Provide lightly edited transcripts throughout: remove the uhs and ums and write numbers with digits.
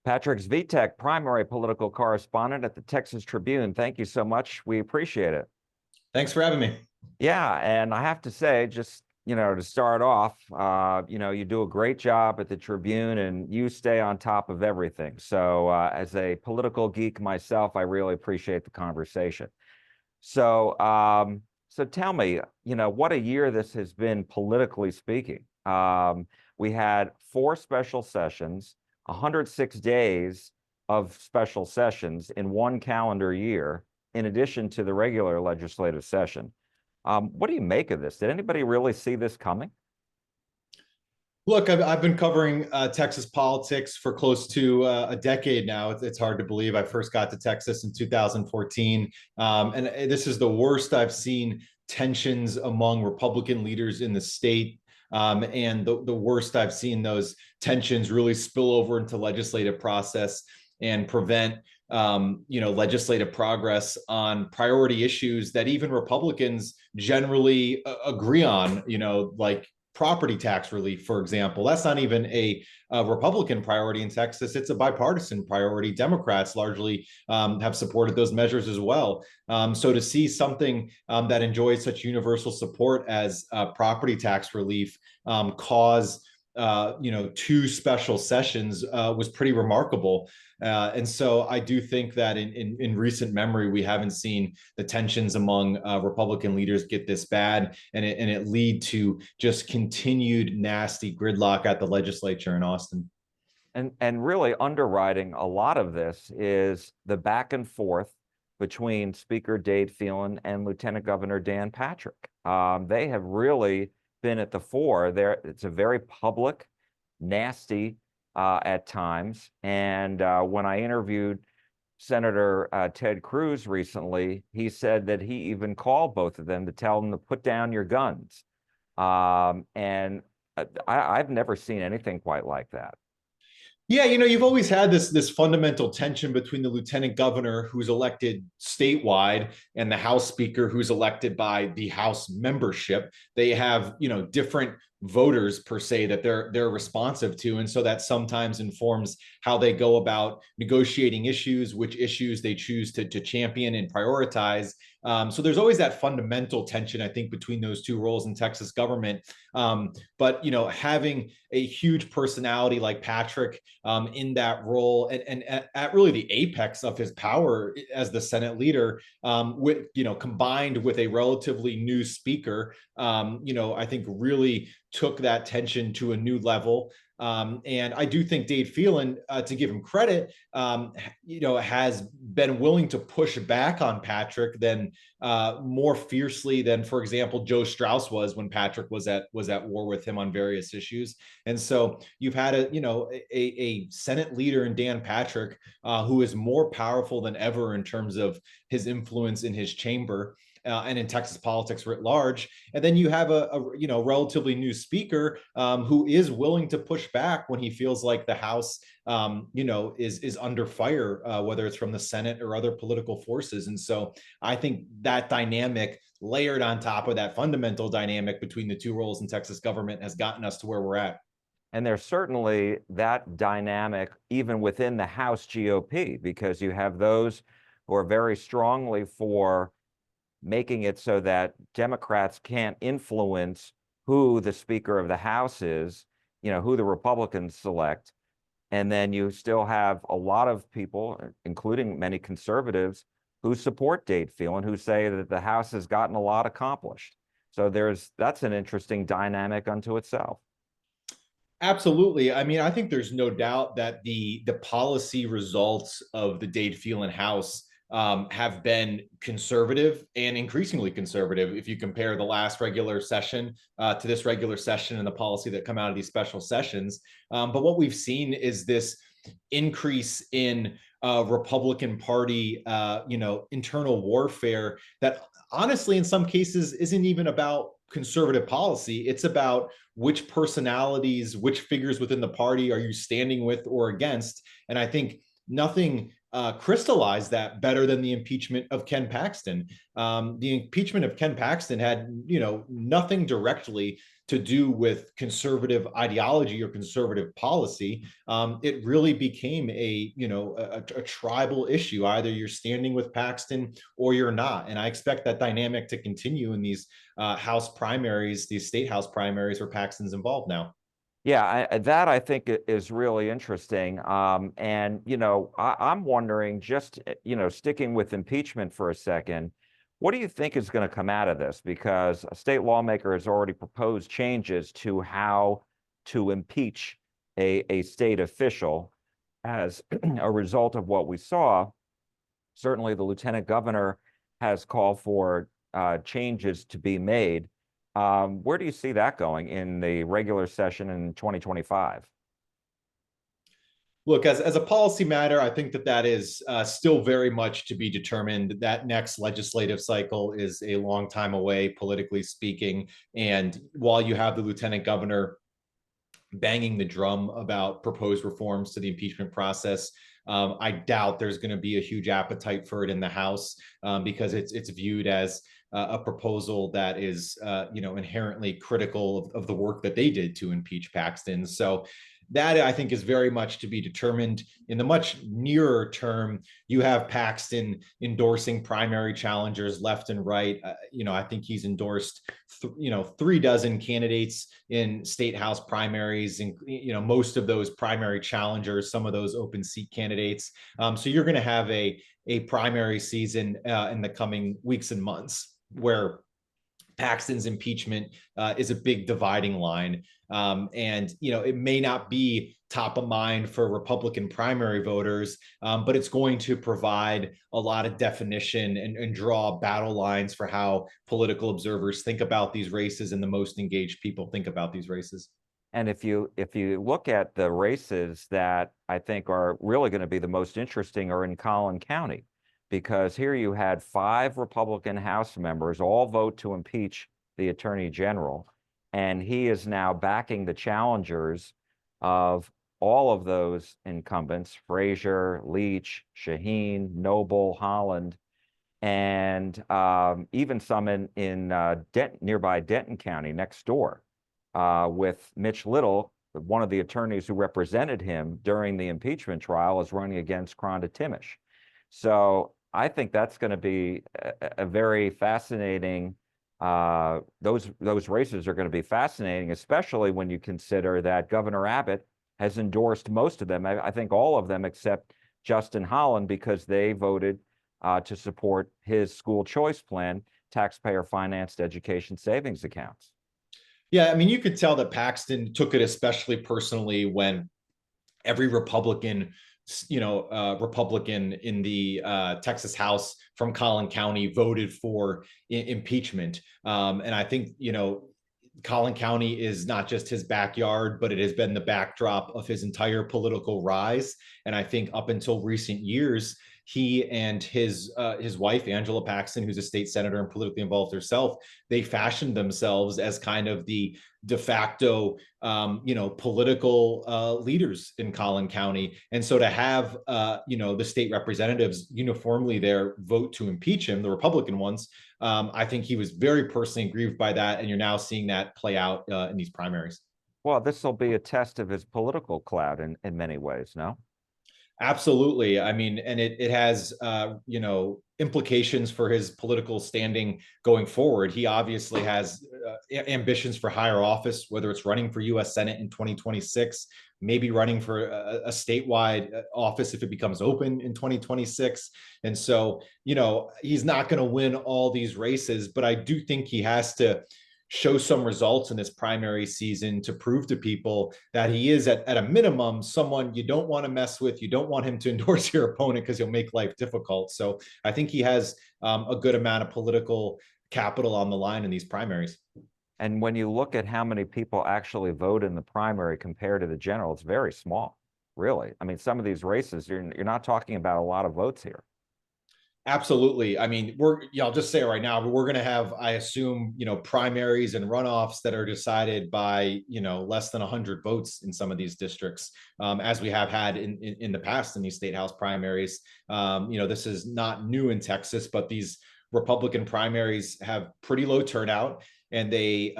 Patrick Svitek, primary political correspondent at the Texas Tribune. Thank you so much. We appreciate it. Thanks for having me. Yeah, and I have to say, just to start off, you do a great job at the Tribune, and you stay on top of everything. So, as a political geek myself, I really appreciate the conversation. So tell me, what a year this has been politically speaking. We had four special sessions, 106 days of special sessions in one calendar year, in addition to the regular legislative session. What do you make of this? Did anybody really see this coming? Look, I've been covering Texas politics for close to a decade now. It's hard to believe. I first got to Texas in 2014. And this is the worst I've seen tensions among Republican leaders in the state. And the worst I've seen those tensions really spill over into legislative process and prevent legislative progress on priority issues that even Republicans generally agree on, like property tax relief, for example. That's not even a Republican priority in Texas. It's a bipartisan priority. Democrats largely have supported those measures as well. So to see something that enjoys such universal support as property tax relief cause two special sessions was pretty remarkable. And so I do think that in recent memory, we haven't seen the tensions among Republican leaders get this bad, and it lead to just continued nasty gridlock at the legislature in Austin. And really underwriting a lot of this is the back and forth between Speaker Dade Phelan and Lieutenant Governor Dan Patrick. They have really been at the fore. It's a very public, nasty at times. And when I interviewed Senator Ted Cruz recently, he said that he even called both of them to tell them to put down your guns. And I've never seen anything quite like that. Yeah, you've always had this fundamental tension between the lieutenant governor who's elected statewide and the House Speaker who's elected by the House membership. They have, different voters per se that they're responsive to, and so that sometimes informs how they go about negotiating issues, which issues they choose to champion and prioritize. So there's always that fundamental tension, I think, between those two roles in Texas government. But having a huge personality like Patrick in that role, and at really the apex of his power as the Senate leader, with combined with a relatively new speaker, I think really took that tension to a new level. And I do think Dade Phelan, to give him credit, has been willing to push back on Patrick than more fiercely than, for example, Joe Strauss was when Patrick was at war with him on various issues. And so you've had a Senate leader in Dan Patrick who is more powerful than ever in terms of his influence in his chamber. And in Texas politics writ large, and then you have a relatively new speaker who is willing to push back when he feels like the House is under fire, whether it's from the Senate or other political forces. And so I think that dynamic layered on top of that fundamental dynamic between the two roles in Texas government has gotten us to where we're at. And there's certainly that dynamic even within the House GOP, because you have those who are very strongly for making it so that Democrats can't influence who the Speaker of the House is, who the Republicans select. And then you still have a lot of people, including many conservatives, who support Dade Phelan, who say that the House has gotten a lot accomplished. So that's an interesting dynamic unto itself. Absolutely. I mean, I think there's no doubt that the policy results of the Dade Phelan House have been conservative and increasingly conservative if you compare the last regular session to this regular session and the policy that come out of these special sessions. But what we've seen is this increase in Republican Party, internal warfare that honestly, in some cases, isn't even about conservative policy. It's about which personalities, which figures within the party are you standing with or against. And I think nothing crystallized that better than the impeachment of Ken Paxton. The impeachment of Ken Paxton had, nothing directly to do with conservative ideology or conservative policy. It really became a tribal issue. Either you're standing with Paxton or you're not. And I expect that dynamic to continue in these House primaries, these state House primaries where Paxton's involved now. Yeah, that I think is really interesting. And I'm wondering, just sticking with impeachment for a second, what do you think is going to come out of this? Because a state lawmaker has already proposed changes to how to impeach a state official as a result of what we saw. Certainly, the lieutenant governor has called for changes to be made. Where do you see that going in the regular session in 2025? Look, as a policy matter, I think that is still very much to be determined. That next legislative cycle is a long time away, politically speaking. And while you have the lieutenant governor banging the drum about proposed reforms to the impeachment process, I doubt there's going to be a huge appetite for it in the House because it's viewed as a proposal that is inherently critical of the work that they did to impeach Paxton. So that I think is very much to be determined. In the much nearer term, you have Paxton endorsing primary challengers left and right. I think he's endorsed 3 dozen candidates in state House primaries, and most of those primary challengers, some of those open seat candidates. So you're going to have a primary season in the coming weeks and months where Paxton's impeachment is a big dividing line. And it may not be top of mind for Republican primary voters, but it's going to provide a lot of definition and draw battle lines for how political observers think about these races and the most engaged people think about these races. And if you look at the races that I think are really going to be the most interesting are in Collin County, because here you had 5 Republican House members all vote to impeach the Attorney General, and he is now backing the challengers of all of those incumbents: Frazier, Leach, Shaheen, Noble, Holland, and even some in nearby Denton County next door, with Mitch Little, one of the attorneys who represented him during the impeachment trial, is running against Kronda Timish. So I think that's going to be a very fascinating. Those races are going to be fascinating, especially when you consider that Governor Abbott has endorsed most of them. I think all of them except Justin Holland, because they voted to support his school choice plan, taxpayer-financed education savings accounts. Yeah, I mean, you could tell that Paxton took it especially personally when every Republican in the Texas House from Collin County voted for impeachment. And I think, Collin County is not just his backyard, but it has been the backdrop of his entire political rise. And I think up until recent years, he and his wife, Angela Paxton, who's a state senator and politically involved herself, they fashioned themselves as kind of the de facto, political leaders in Collin County. And so to have, the state representatives uniformly there vote to impeach him, the Republican ones, I think he was very personally aggrieved by that. And you're now seeing that play out in these primaries. Well, this will be a test of his political clout in many ways, no? Absolutely. I mean, and it has, implications for his political standing going forward. He obviously has ambitions for higher office, whether it's running for U.S. Senate in 2026, maybe running for a statewide office if it becomes open in 2026. And so, he's not going to win all these races, but I do think he has to show some results in this primary season to prove to people that he is at a minimum someone you don't want to mess with. You don't want him to endorse your opponent because he'll make life difficult. So I think he has a good amount of political capital on the line in these primaries. And when you look at how many people actually vote in the primary compared to the general, it's very small, really. I mean, some of these races, you're not talking about a lot of votes here. Absolutely. I mean, I'll just say it right now, but we're going to have, I assume, primaries and runoffs that are decided by, less than 100 votes in some of these districts, as we have had in the past in these state house primaries. This is not new in Texas, but these Republican primaries have pretty low turnout. and they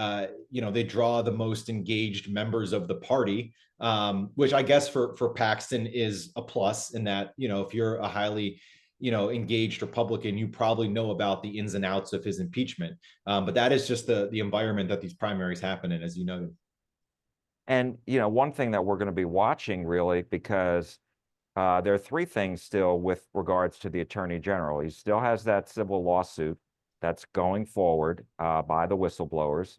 draw the most engaged members of the party, which I guess for Paxton is a plus in that, if you're a highly engaged Republican, you probably know about the ins and outs of his impeachment. But that is just the environment that these primaries happen in, as you noted. And, one thing that we're going to be watching really, because there are three things still with regards to the Attorney General. He still has that civil lawsuit that's going forward by the whistleblowers,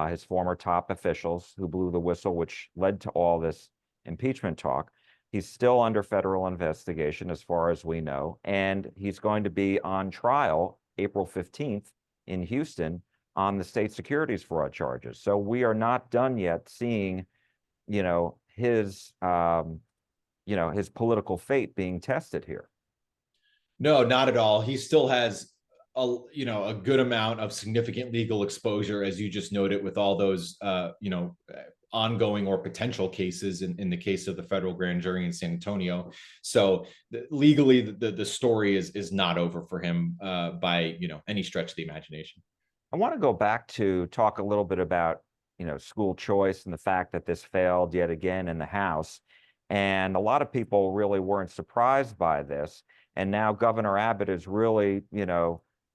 his former top officials who blew the whistle, which led to all this impeachment talk. He's still under federal investigation, as far as we know, and he's going to be on trial April 15th in Houston on the state securities fraud charges. So we are not done yet seeing, his his political fate being tested here. No, not at all. He still has a good amount of significant legal exposure, as you just noted, with all those ongoing or potential cases in the case of the federal grand jury in San Antonio. So legally, the story is not over for him by any stretch of the imagination. I want to go back to talk a little bit about school choice and the fact that this failed yet again in the House. And a lot of people really weren't surprised by this. And now Governor Abbott is really,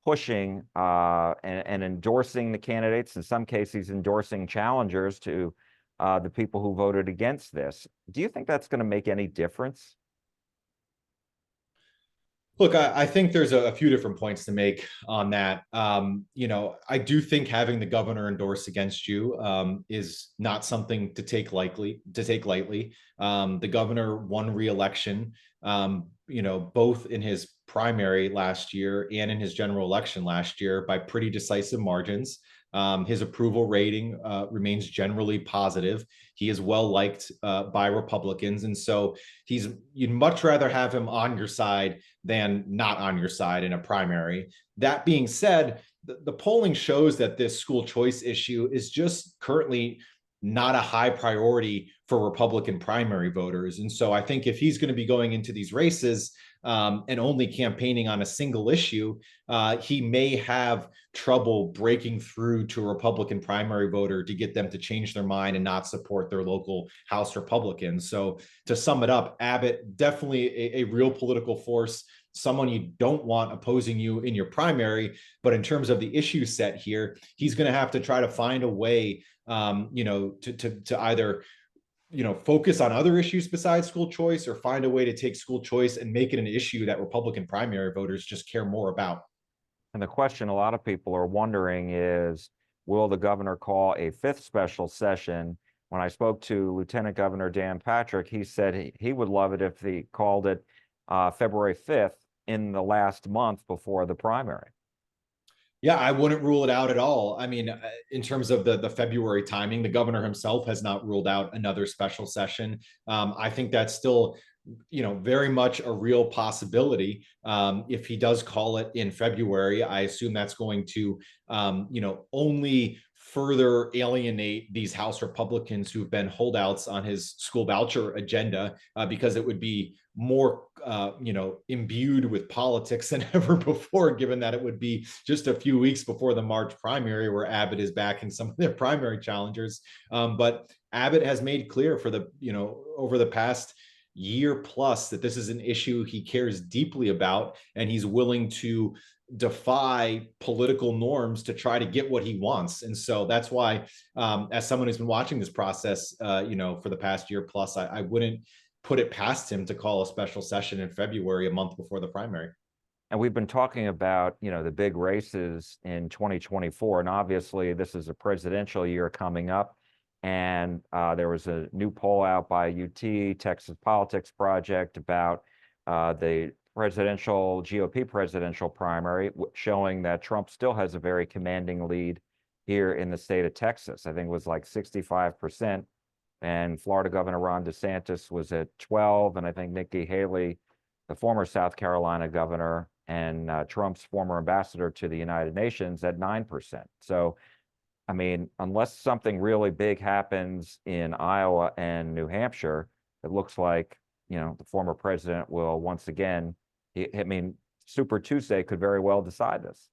pushing and endorsing the candidates. In some cases, endorsing challengers to the people who voted against this. Do you think that's going to make any difference? Look, I think there's a few different points to make on that. I do think having the governor endorse against you is not something to take lightly. The governor won re-election, both in his primary last year and in his general election last year by pretty decisive margins. His approval rating remains generally positive. He is well liked by Republicans, and so you'd much rather have him on your side than not on your side in a primary. That being said, the polling shows that this school choice issue is just currently not a high priority for Republican primary voters. And so I think if he's going to be going into these races and only campaigning on a single issue, he may have trouble breaking through to a Republican primary voter to get them to change their mind and not support their local House Republicans. So to sum it up, Abbott, definitely a real political force, someone you don't want opposing you in your primary. But in terms of the issue set here, he's going to have to try to find a way, to either focus on other issues besides school choice, or find a way to take school choice and make it an issue that Republican primary voters just care more about. And the question a lot of people are wondering is, will the governor call a fifth special session? When I spoke to Lieutenant Governor Dan Patrick, he said he would love it if he called it February 5th in the last month before the primary. Yeah, I wouldn't rule it out at all. I mean, in terms of the February timing, the governor himself has not ruled out another special session. I think that's still, very much a real possibility. If he does call it in February, I assume that's going to, only further alienate these House Republicans who've been holdouts on his school voucher agenda, because it would be more, imbued with politics than ever before, given that it would be just a few weeks before the March primary where Abbott is backing some of their primary challengers. But Abbott has made clear over the past year plus that this is an issue he cares deeply about, and he's willing to defy political norms to try to get what he wants. And so that's why, as someone who's been watching this process, for the past year plus, I wouldn't put it past him to call a special session in February, a month before the primary. And we've been talking about, the big races in 2024, and obviously this is a presidential year coming up. And there was a new poll out by UT, Texas Politics Project, about the GOP presidential primary, showing that Trump still has a very commanding lead here in the state of Texas. I think it was like 65%. And Florida Governor Ron DeSantis was at 12. And I think Nikki Haley, the former South Carolina governor and Trump's former ambassador to the United Nations, at 9%. So, I mean, unless something really big happens in Iowa and New Hampshire, it looks like, the former president will once again, Super Tuesday could very well decide this.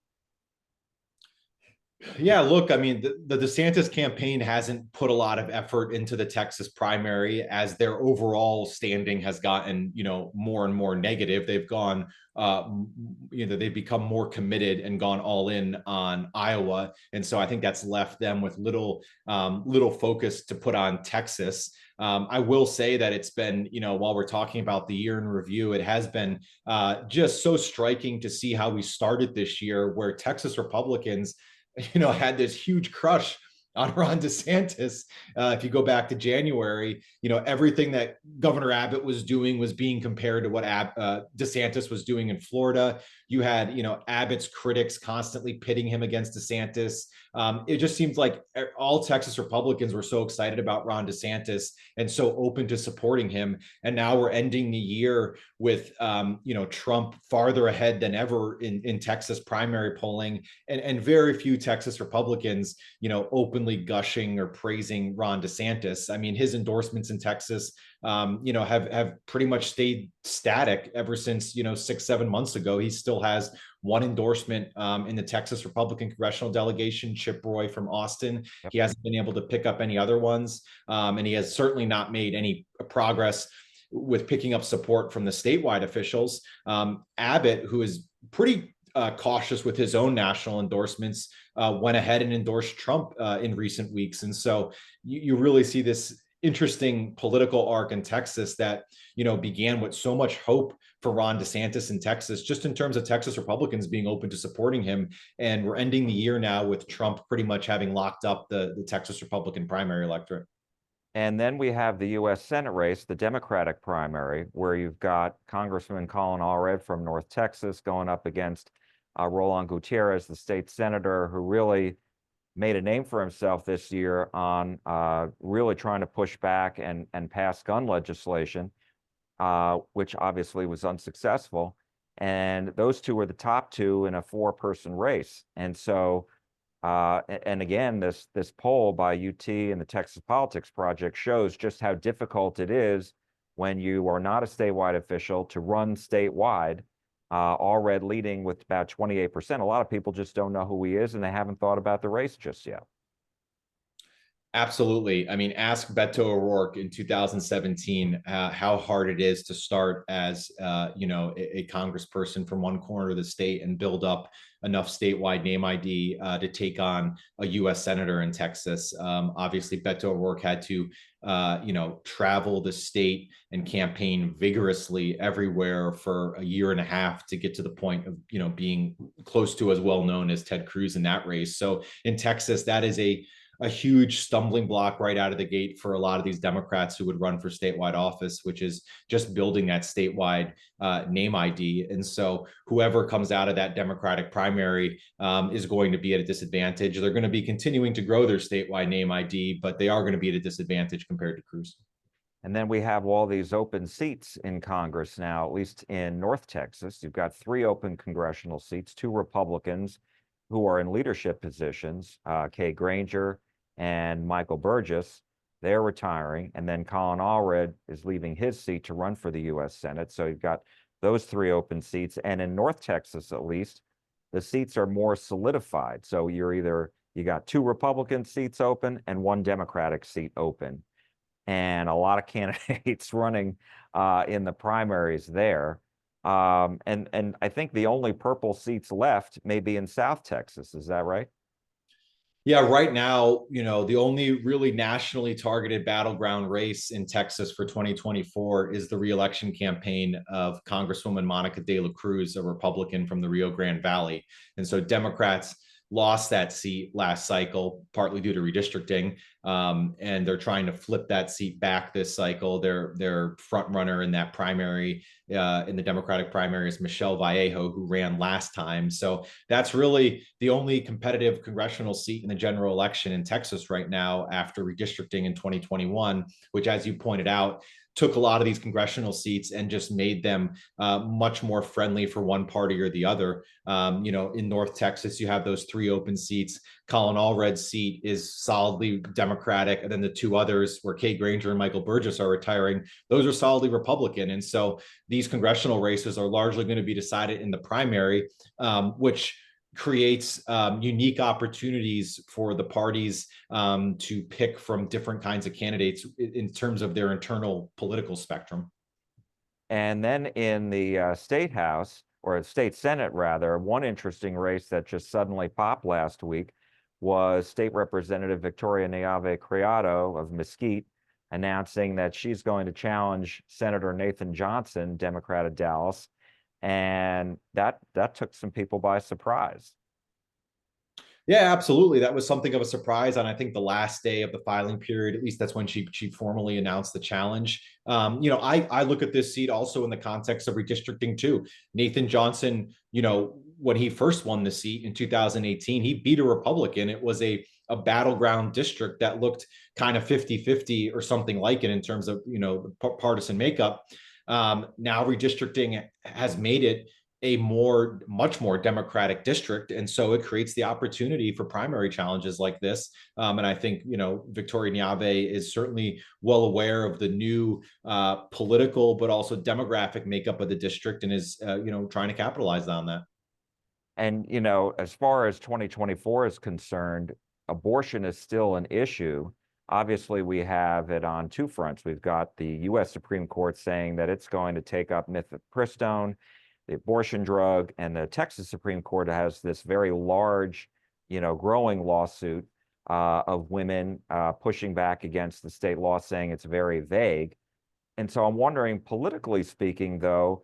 Yeah, look, I mean, the DeSantis campaign hasn't put a lot of effort into the Texas primary as their overall standing has gotten, more and more negative. They've gone, they've become more committed and gone all in on Iowa, and so I think that's left them with little focus to put on Texas. I will say that it's been, while we're talking about the year in review, it has been just so striking to see how we started this year, where Texas Republicans had this huge crush on Ron DeSantis. If you go back to January, everything that Governor Abbott was doing was being compared to what DeSantis was doing in Florida. You had, Abbott's critics constantly pitting him against DeSantis. It just seems like all Texas Republicans were so excited about Ron DeSantis and so open to supporting him. And now we're ending the year with, Trump farther ahead than ever in Texas primary polling, and very few Texas Republicans, openly gushing or praising Ron DeSantis. I mean, his endorsements in Texas, have pretty much stayed static ever since, 6, 7 months ago. He still has one endorsement in the Texas Republican congressional delegation, Chip Roy from Austin. Yep. He hasn't been able to pick up any other ones, and he has certainly not made any progress with picking up support from the statewide officials. Abbott, who is pretty cautious with his own national endorsements, went ahead and endorsed Trump in recent weeks. And so you really see this interesting political arc in Texas that, began with so much hope for Ron DeSantis in Texas, just in terms of Texas Republicans being open to supporting him. And we're ending the year now with Trump pretty much having locked up the Texas Republican primary electorate. And then we have the U.S. Senate race, the Democratic primary, where you've got Congressman Colin Allred from North Texas going up against Roland Gutierrez, the state senator, who really made a name for himself this year on really trying to push back and pass gun legislation, which obviously was unsuccessful. And those two were the top two in a 4-person race. And so, and again, this poll by UT and the Texas Politics Project shows just how difficult it is when you are not a statewide official to run statewide. Allred leading with about 28%. A lot of people just don't know who he is, and they haven't thought about the race just yet. Absolutely. I mean, ask Beto O'Rourke in 2017 how hard it is to start as a congressperson from one corner of the state and build up enough statewide name ID to take on a U.S. senator in Texas. Obviously, Beto O'Rourke had to travel the state and campaign vigorously everywhere for a year and a half to get to the point of being close to as well known as Ted Cruz in that race. So in Texas, that is a huge stumbling block right out of the gate for a lot of these Democrats who would run for statewide office, which is just building that statewide name ID. And so whoever comes out of that Democratic primary is going to be at a disadvantage. They're going to be continuing to grow their statewide name ID, but they are going to be at a disadvantage compared to Cruz. And then we have all these open seats in Congress now, at least in North Texas. You've got 3 open congressional seats, 2 Republicans who are in leadership positions, Kay Granger and Michael Burgess. They're retiring. And then Colin Allred is leaving his seat to run for the U.S. Senate. So you've got those 3 open seats. And in North Texas, at least, the seats are more solidified. So you got 2 Republican seats open and 1 Democratic seat open. And a lot of candidates running in the primaries there. And I think the only purple seats left may be in South Texas. Is that right? Yeah, right now, the only really nationally targeted battleground race in Texas for 2024 is the reelection campaign of Congresswoman Monica De La Cruz, a Republican from the Rio Grande Valley. And so Democrats lost that seat last cycle, partly due to redistricting, and they're trying to flip that seat back this cycle. Their front runner in that primary, in the Democratic primary, is Michelle Vallejo, who ran last time. So that's really the only competitive congressional seat in the general election in Texas right now after redistricting in 2021, which, as you pointed out, took a lot of these congressional seats and just made them much more friendly for one party or the other. In North Texas, you have those 3 open seats. Colin Allred's seat is solidly Democratic, and then the 2 others, where Kay Granger and Michael Burgess are retiring, those are solidly Republican. And so these congressional races are largely going to be decided in the primary, which creates unique opportunities for the parties to pick from different kinds of candidates in terms of their internal political spectrum. And then in the state house, or state senate rather, one interesting race that just suddenly popped last week was State Representative Victoria Neave Criado of Mesquite announcing that she's going to challenge Senator Nathan Johnson, Democrat of Dallas, and that took some people by surprise. Yeah, absolutely. That was something of a surprise on, I think, the last day of the filing period. At least that's when she formally announced the challenge. I look at this seat also in the context of redistricting too. Nathan Johnson, when he first won the seat in 2018, he beat a Republican. It was a battleground district that looked kind of 50-50 or something like it in terms of partisan makeup. Now redistricting has made it a much more democratic district, and so it creates the opportunity for primary challenges like this. And I think Victoria Neave is certainly well aware of the new political but also demographic makeup of the district, and is trying to capitalize on that. And as far as 2024 is concerned, abortion is still an issue. Obviously, we have it on two fronts. We've got the U.S. Supreme Court saying that it's going to take up mifepristone, the abortion drug, and the Texas Supreme Court has this very large, growing lawsuit of women pushing back against the state law, saying it's very vague. And so I'm wondering, politically speaking, though,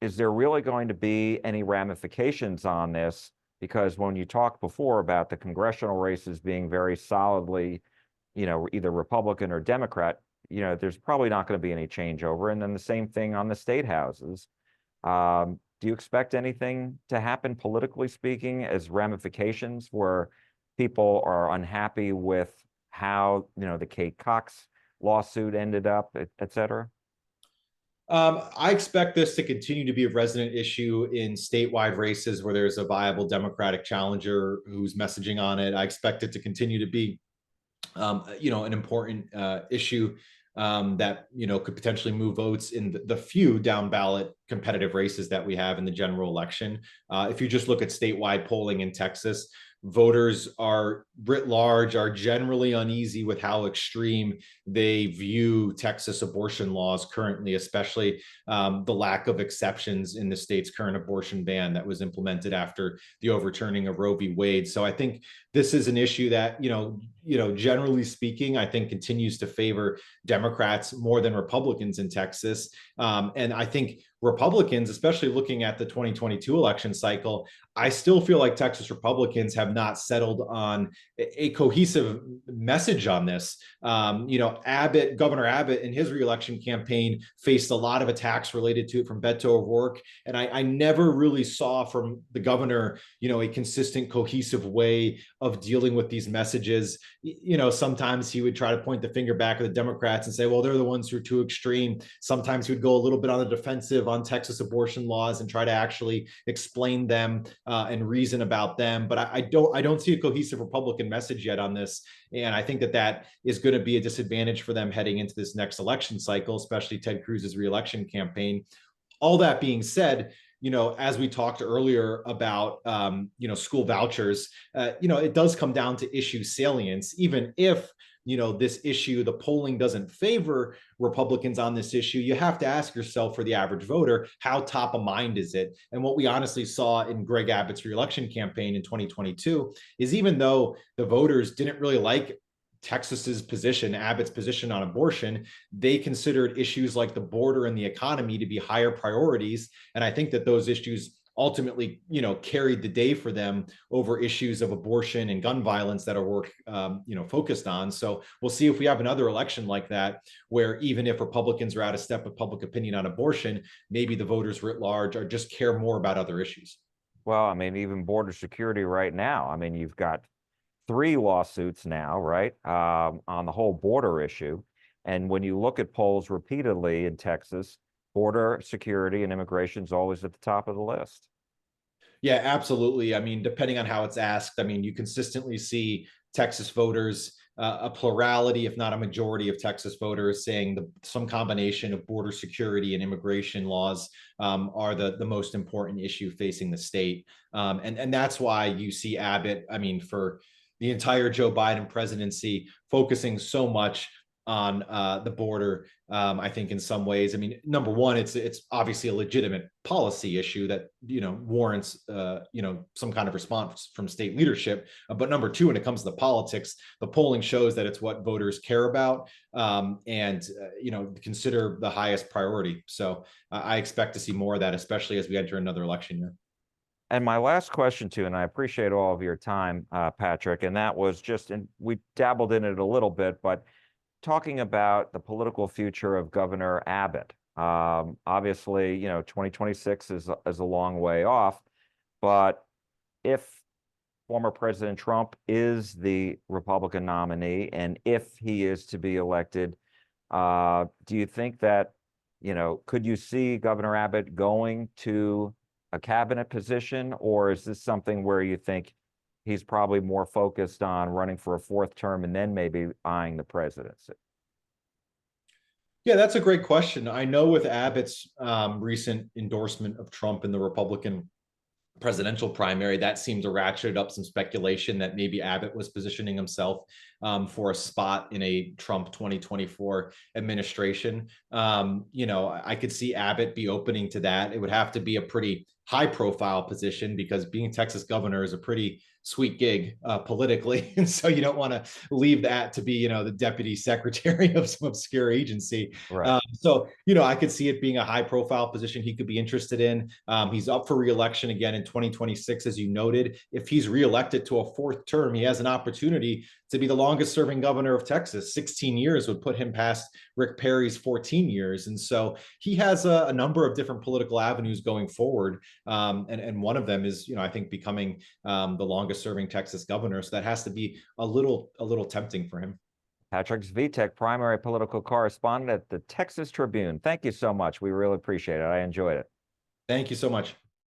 is there really going to be any ramifications on this? Because when you talked before about the congressional races being very solidly, either Republican or Democrat, there's probably not going to be any changeover. And then the same thing on the state houses. Do you expect anything to happen politically speaking as ramifications where people are unhappy with how, the Kate Cox lawsuit ended up, et cetera? I expect this to continue to be a resident issue in statewide races where there's a viable Democratic challenger who's messaging on it. I expect it to continue to be, an important issue that could potentially move votes in the few down ballot competitive races that we have in the general election. If you just look at statewide polling in Texas, voters are writ large are generally uneasy with how extreme they view Texas abortion laws currently, especially the lack of exceptions in the state's current abortion ban that was implemented after the overturning of Roe v. Wade. So I think this is an issue that, generally speaking, I think continues to favor Democrats more than Republicans in Texas. And I think Republicans, especially looking at the 2022 election cycle, I still feel like Texas Republicans have not settled on a cohesive message on this. Governor Abbott in his reelection campaign faced a lot of attacks related to it from Beto O'Rourke. And I never really saw from the governor, a consistent, cohesive way of dealing with these messages. Sometimes he would try to point the finger back at the Democrats and say, well, they're the ones who are too extreme. Sometimes he would go a little bit on the defensive on Texas abortion laws and try to actually explain them and reason about them. But I don't see a cohesive Republican message yet on this. And I think that is going to be a disadvantage for them heading into this next election cycle, especially Ted Cruz's reelection campaign. All that being said, as we talked earlier about, school vouchers, it does come down to issue salience, even if, this issue, the polling doesn't favor Republicans on this issue. You have to ask yourself, for the average voter, how top of mind is it? And what we honestly saw in Greg Abbott's reelection campaign in 2022 is, even though the voters didn't really like Texas's position, Abbott's position on abortion, they considered issues like the border and the economy to be higher priorities. And I think that those issues ultimately, carried the day for them over issues of abortion and gun violence that are focused on. So we'll see if we have another election like that, where even if Republicans are out of step with public opinion on abortion, maybe the voters writ large are just care more about other issues. Well, I mean, even border security right now, I mean, you've got three lawsuits now, right, on the whole border issue. And when you look at polls repeatedly in Texas, border security and immigration is always at the top of the list. Yeah, absolutely. I mean, depending on how it's asked, I mean, you consistently see Texas voters a plurality, if not a majority, of Texas voters saying some combination of border security and immigration laws are the most important issue facing the state. And that's why you see Abbott, I mean, for the entire Joe Biden presidency, focusing so much on the border. I think in some ways, I mean, number one, it's obviously a legitimate policy issue that warrants some kind of response from state leadership. But number two, when it comes to the politics, the polling shows that it's what voters care about and consider the highest priority. So I expect to see more of that, especially as we enter another election year. And my last question too, and I appreciate all of your time, Patrick, and that was just, and we dabbled in it a little bit, but talking about the political future of Governor Abbott. Obviously, 2026 is a long way off, but if former President Trump is the Republican nominee, and if he is to be elected, do you think that, could you see Governor Abbott going to a cabinet position, or is this something where you think he's probably more focused on running for a fourth term and then maybe eyeing the presidency? Yeah, that's a great question. I know with Abbott's recent endorsement of Trump in the Republican presidential primary, that seemed to ratchet up some speculation that maybe Abbott was positioning himself for a spot in a Trump 2024 administration. I could see Abbott be opening to that. It would have to be a pretty high profile position because being Texas governor is a pretty sweet gig politically. And so you don't want to leave that to be, the deputy secretary of some obscure agency. Right. I could see it being a high profile position he could be interested in. He's up for reelection again in 2026, as you noted. If he's reelected to a fourth term, he has an opportunity to be the longest serving governor of Texas. 16 years would put him past Rick Perry's 14 years. And so he has a number of different political avenues going forward. And one of them is, I think becoming the longest serving Texas governor. So that has to be a little tempting for him. Patrick Svitek, primary political correspondent at the Texas Tribune. Thank you so much. We really appreciate it. I enjoyed it. Thank you so much.